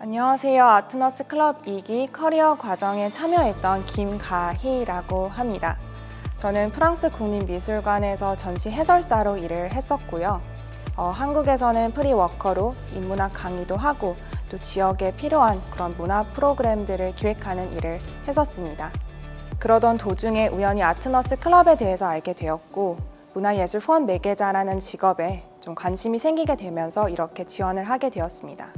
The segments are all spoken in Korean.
안녕하세요. 아트너스 클럽 2기 커리어 과정에 참여했던 김가희라고 합니다. 저는 프랑스 국립미술관에서 전시 해설사로 일을 했었고요. 한국에서는 프리워커로 인문학 강의도 하고 또 지역에 필요한 그런 문화 프로그램들을 기획하는 일을 했었습니다. 그러던 도중에 우연히 아트너스 클럽에 대해서 알게 되었고 문화예술 후원 매개자라는 직업에 좀 관심이 생기게 되면서 이렇게 지원을 하게 되었습니다.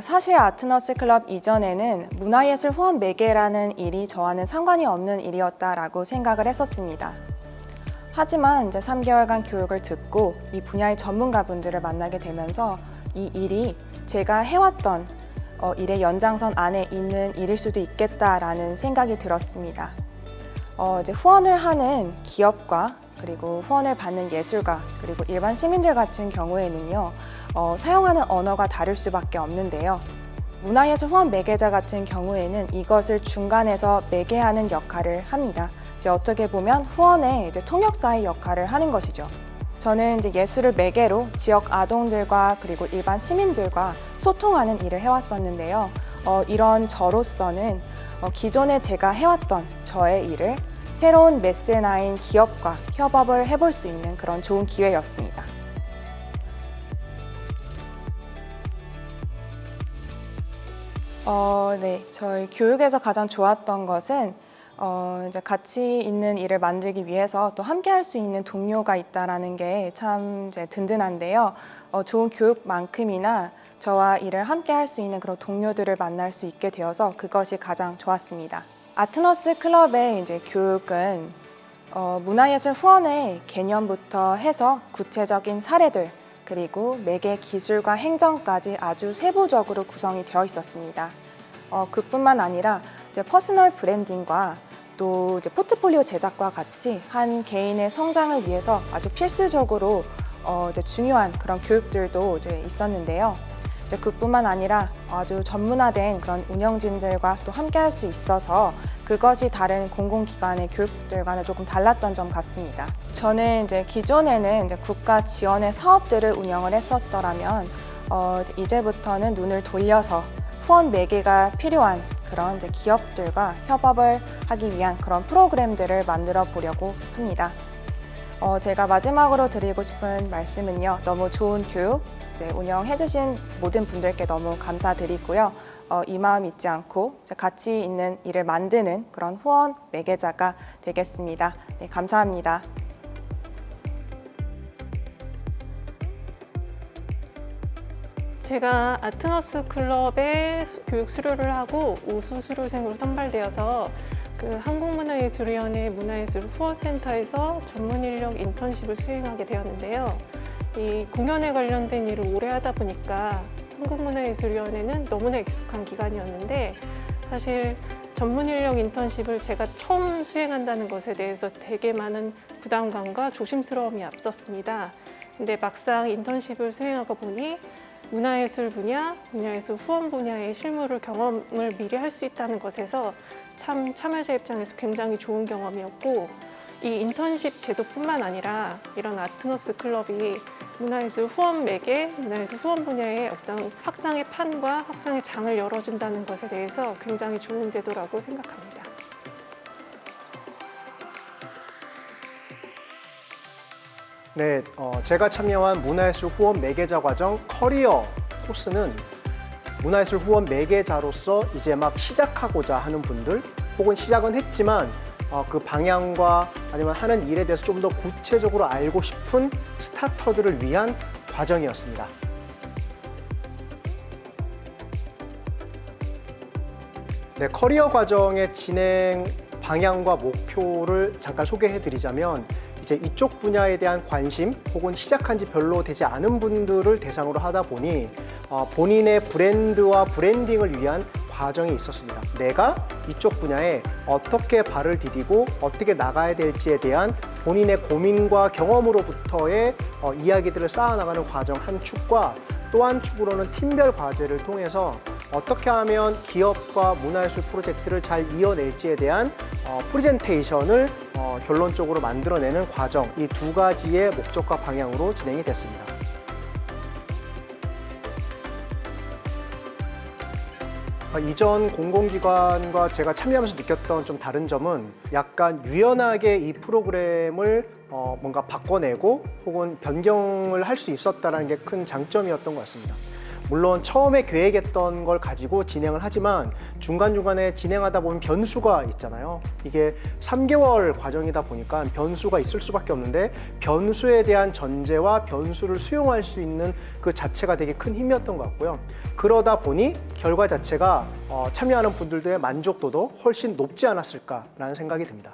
사실 아트너스 클럽 이전에는 문화예술 후원 매개라는 일이 저와는 상관이 없는 일이었다라고 생각을 했었습니다. 하지만 이제 3개월간 교육을 듣고 이 분야의 전문가분들을 만나게 되면서 이 일이 제가 해왔던 일의 연장선 안에 있는 일일 수도 있겠다라는 생각이 들었습니다. 이제 후원을 하는 기업과 그리고 후원을 받는 예술가 그리고 일반 시민들 같은 경우에는요 사용하는 언어가 다를 수밖에 없는데요. 문화예술 후원 매개자 같은 경우에는 이것을 중간에서 매개하는 역할을 합니다. 이제 어떻게 보면 후원의 이제 통역사의 역할을 하는 것이죠. 저는 이제 예술을 매개로 지역 아동들과 그리고 일반 시민들과 소통하는 일을 해왔었는데요. 이런 저로서는 기존에 제가 해왔던 저의 일을 새로운 메세나인 기업과 협업을 해볼 수 있는 그런 좋은 기회였습니다. 네, 저희 교육에서 가장 좋았던 것은 이제 같이 있는 일을 만들기 위해서 또 함께 할 수 있는 동료가 있다라는 게 참 이제 든든한데요. 좋은 교육만큼이나 저와 일을 함께 할 수 있는 그런 동료들을 만날 수 있게 되어서 그것이 가장 좋았습니다. 아트너스 클럽의 이제 교육은 문화예술 후원의 개념부터 해서 구체적인 사례들 그리고 매개 기술과 행정까지 아주 세부적으로 구성이 되어 있었습니다. 그뿐만 아니라 이제 퍼스널 브랜딩과 또 이제 포트폴리오 제작과 같이 한 개인의 성장을 위해서 아주 필수적으로 이제 중요한 그런 교육들도 이제 있었는데요. 이제 그뿐만 아니라 아주 전문화된 그런 운영진들과 또 함께 할 수 있어서 그것이 다른 공공기관의 교육들과는 조금 달랐던 점 같습니다. 저는 이제 기존에는 이제 국가 지원의 사업들을 운영을 했었더라면 이제부터는 눈을 돌려서 후원 매개가 필요한 그런 이제 기업들과 협업을 하기 위한 그런 프로그램들을 만들어 보려고 합니다. 제가 마지막으로 드리고 싶은 말씀은요. 너무 좋은 교육 운영해 주신 모든 분들께 너무 감사드리고요. 이 마음 잊지 않고 가치 있는 일을 만드는 그런 후원 매개자가 되겠습니다. 네, 감사합니다. 제가 아트너스 클럽에 교육 수료를 하고 우수 수료생으로 선발되어서 그 한국문화예술위원회 문화예술 후원센터에서 전문 인력 인턴십을 수행하게 되었는데요. 이 공연에 관련된 일을 오래 하다 보니까 한국문화예술위원회는 너무나 익숙한 기관이었는데 사실 전문 인력 인턴십을 제가 처음 수행한다는 것에 대해서 되게 많은 부담감과 조심스러움이 앞섰습니다. 근데 막상 인턴십을 수행하고 보니 문화예술 분야, 문화예술 후원 분야의 실무를 경험을 미리 할 수 있다는 것에서 참 참여자 입장에서 굉장히 좋은 경험이었고 이 인턴십 제도뿐만 아니라 이런 아트너스 클럽이 문화예술 후원 매개, 문화예술 후원 분야의 어떤 확장의 판과 확장의 장을 열어준다는 것에 대해서 굉장히 좋은 제도라고 생각합니다. 네, 제가 참여한 문화예술 후원 매개자 과정 커리어 코스는 문화예술 후원 매개자로서 이제 막 시작하고자 하는 분들 혹은 시작은 했지만 그 방향과 아니면 하는 일에 대해서 좀 더 구체적으로 알고 싶은 스타터들을 위한 과정이었습니다. 네, 커리어 과정의 진행 방향과 목표를 잠깐 소개해 드리자면 이제 이쪽 분야에 대한 관심 혹은 시작한 지 별로 되지 않은 분들을 대상으로 하다 보니 본인의 브랜드와 브랜딩을 위한 과정이 있었습니다. 내가 이쪽 분야에 어떻게 발을 디디고 어떻게 나가야 될지에 대한 본인의 고민과 경험으로부터의 이야기들을 쌓아나가는 과정 한 축과 또 한 축으로는 팀별 과제를 통해서 어떻게 하면 기업과 문화예술 프로젝트를 잘 이어낼지에 대한 프레젠테이션을 결론적으로 만들어내는 과정, 이 두 가지의 목적과 방향으로 진행이 됐습니다. 이전 공공기관과 제가 참여하면서 느꼈던 좀 다른 점은 약간 유연하게 이 프로그램을 뭔가 바꿔내고 혹은 변경을 할 수 있었다는 게 큰 장점이었던 것 같습니다. 물론 처음에 계획했던 걸 가지고 진행을 하지만 중간중간에 진행하다 보면 변수가 있잖아요. 이게 3개월 과정이다 보니까 변수가 있을 수밖에 없는데 변수에 대한 전제와 변수를 수용할 수 있는 그 자체가 되게 큰 힘이었던 것 같고요. 그러다 보니 결과 자체가 참여하는 분들의 만족도도 훨씬 높지 않았을까라는 생각이 듭니다.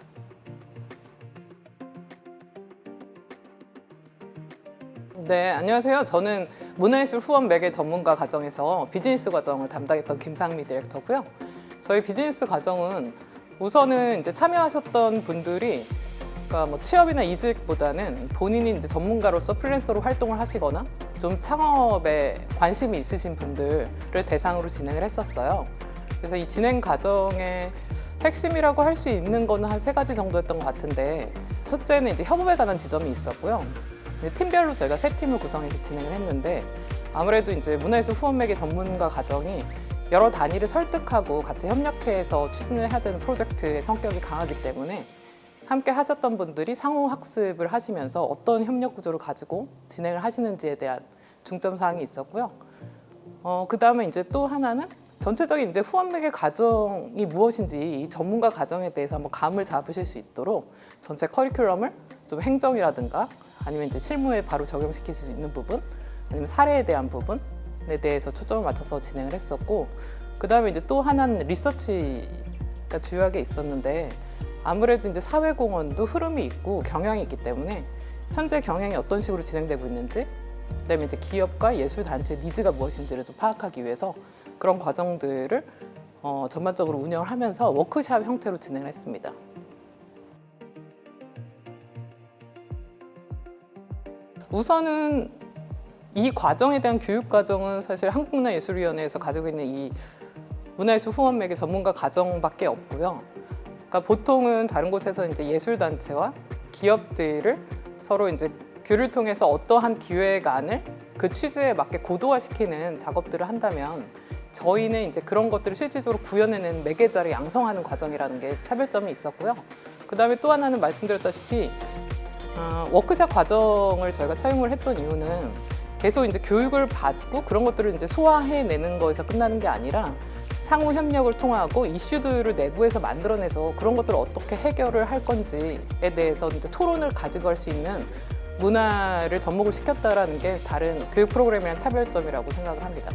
네, 안녕하세요. 저는 문화예술 후원 매개 전문가 과정에서 비즈니스 과정을 담당했던 김상미 디렉터고요. 저희 비즈니스 과정은 우선은 이제 참여하셨던 분들이 그러니까 뭐 취업이나 이직보다는 본인이 이제 전문가로서 프리랜서로 활동을 하시거나 좀 창업에 관심이 있으신 분들을 대상으로 진행을 했었어요. 그래서 이 진행 과정의 핵심이라고 할 수 있는 거는 한 3가지 정도였던 것 같은데, 첫째는 이제 협업에 관한 지점이 있었고요. 팀별로 저희가 3팀을 구성해서 진행을 했는데, 아무래도 이제 문화예술 후원 매개 전문가 과정이 여러 단위를 설득하고 같이 협력해서 추진을 해야 되는 프로젝트의 성격이 강하기 때문에 함께 하셨던 분들이 상호 학습을 하시면서 어떤 협력 구조를 가지고 진행을 하시는지에 대한 중점 사항이 있었고요. 그 다음에 이제 또 하나는 전체적인 이제 후원 매개 과정이 무엇인지 이 전문가 과정에 대해서 한번 감을 잡으실 수 있도록 전체 커리큘럼을 좀 행정이라든가 아니면 이제 실무에 바로 적용시킬 수 있는 부분, 아니면 사례에 대한 부분에 대해서 초점을 맞춰서 진행을 했었고, 그 다음에 이제 또 하나는 리서치가 주요하게 있었는데, 아무래도 이제 사회공헌도 흐름이 있고 경향이 있기 때문에 현재 경향이 어떤 식으로 진행되고 있는지, 그다음에 이제 기업과 예술단체의 니즈가 무엇인지를 좀 파악하기 위해서 그런 과정들을 전반적으로 운영을 하면서 워크샵 형태로 진행을 했습니다. 우선은 이 과정에 대한 교육 과정은 사실 한국문화예술위원회에서 가지고 있는 이 문화예술 후원 매개 전문가 과정밖에 없고요. 그러니까 보통은 다른 곳에서 이제 예술단체와 기업들을 서로 이제 교류를 통해서 어떠한 기획안을 그 취지에 맞게 고도화시키는 작업들을 한다면, 저희는 이제 그런 것들을 실질적으로 구현해내는 매개자를 양성하는 과정이라는 게 차별점이 있었고요. 그 다음에 또 하나는 말씀드렸다시피 워크샵 과정을 저희가 차용을 했던 이유는 계속 이제 교육을 받고 그런 것들을 이제 소화해내는 거에서 끝나는 게 아니라 상호 협력을 통하고 이슈들을 내부에서 만들어내서 그런 것들을 어떻게 해결을 할 건지에 대해서 이제 토론을 가지고 갈 수 있는 문화를 접목을 시켰다라는 게 다른 교육 프로그램이랑 차별점이라고 생각을 합니다.